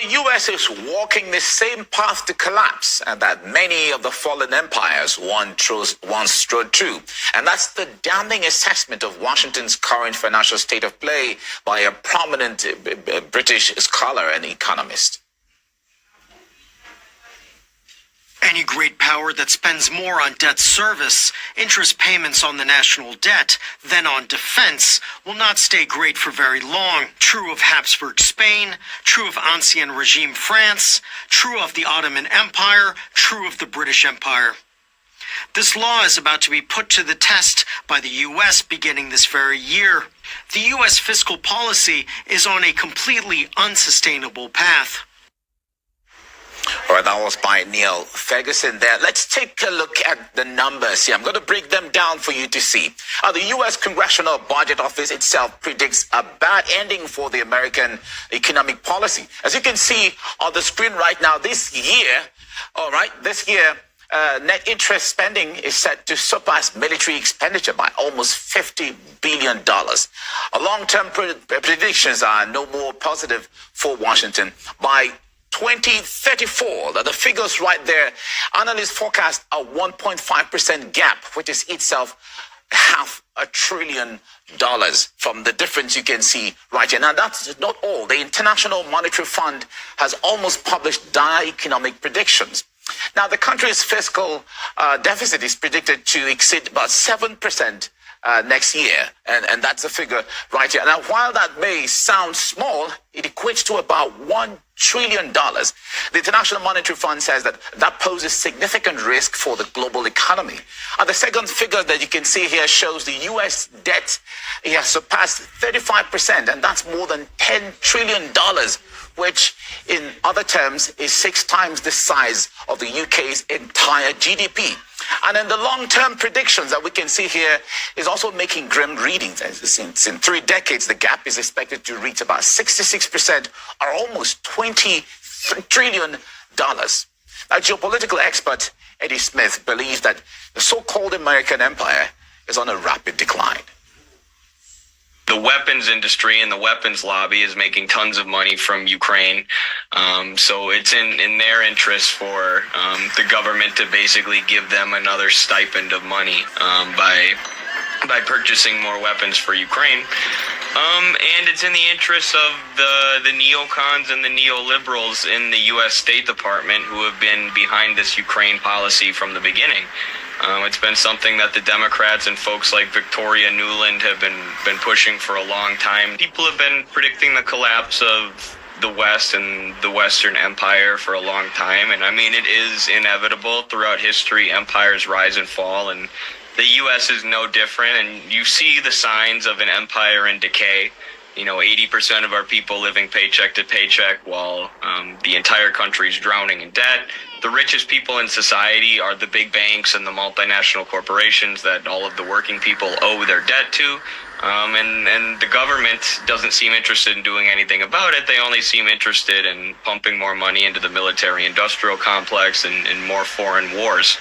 The U.S. is walking the same path to collapse and that many of the fallen empires once strode through. And that's the damning assessment of Washington's current financial state of play by a prominent British scholar and economist. Any great power that spends more on debt service, interest payments on the national debt, than on defense will not stay great for very long. True of Habsburg Spain, true of Ancien Regime France, true of the Ottoman Empire, true of the British Empire. This law is about to be put to the test by the U.S. beginning this very year. The U.S. fiscal policy is on a completely unsustainable path. All right, that was by Neil Ferguson there. Let's take a look at the numbers here. I'm going to break them down for you to see. The U.S. Congressional Budget Office itself predicts a bad ending for the American economic policy. As you can see on the screen right now, this year, net interest spending is set to surpass military expenditure by almost $50 billion. Long-term predictions are no more positive for Washington. By 2034, the figures right there, analysts forecast a 1.5% gap, which is itself $500 billion from the difference you can see right here. Now, that's not all. The International Monetary Fund has almost published dire economic predictions. Now, the country's fiscal deficit is predicted to exceed about 7% next year, and that's the figure right here. Now, while that may sound small, it equates to about $1 trillion. The International Monetary Fund says that poses significant risk for the global economy. And the second figure that you can see here shows the U.S. debt has surpassed 35%, and that's more than $10 trillion, which in other terms is 6 times the size of the UK's entire GDP. And then the long-term predictions that we can see here is also making grim readings. Since in 3 decades, the gap is expected to reach about 66%, or almost $20 trillion. Now, geopolitical expert Eddie Smith believes that the so-called American empire is on a rapid decline. The weapons industry and the weapons lobby is making tons of money from Ukraine. So it's in their interest for the government to basically give them another stipend of money by purchasing more weapons for Ukraine. And it's in the interest of the neocons and the neoliberals in the U.S. State Department who have been behind this Ukraine policy from the beginning. It's been something that the Democrats and folks like Victoria Nuland have been pushing for a long time. People have been predicting the collapse of the West and the Western Empire for a long time. And I mean, it is inevitable throughout history. Empires rise and fall, and the U.S. is no different. And you see the signs of an empire in decay. 80% of our people living paycheck to paycheck while the entire country is drowning in debt. The richest people in society are the big banks and the multinational corporations that all of the working people owe their debt to. And the government doesn't seem interested in doing anything about it. They only seem interested in pumping more money into the military-industrial complex and more foreign wars.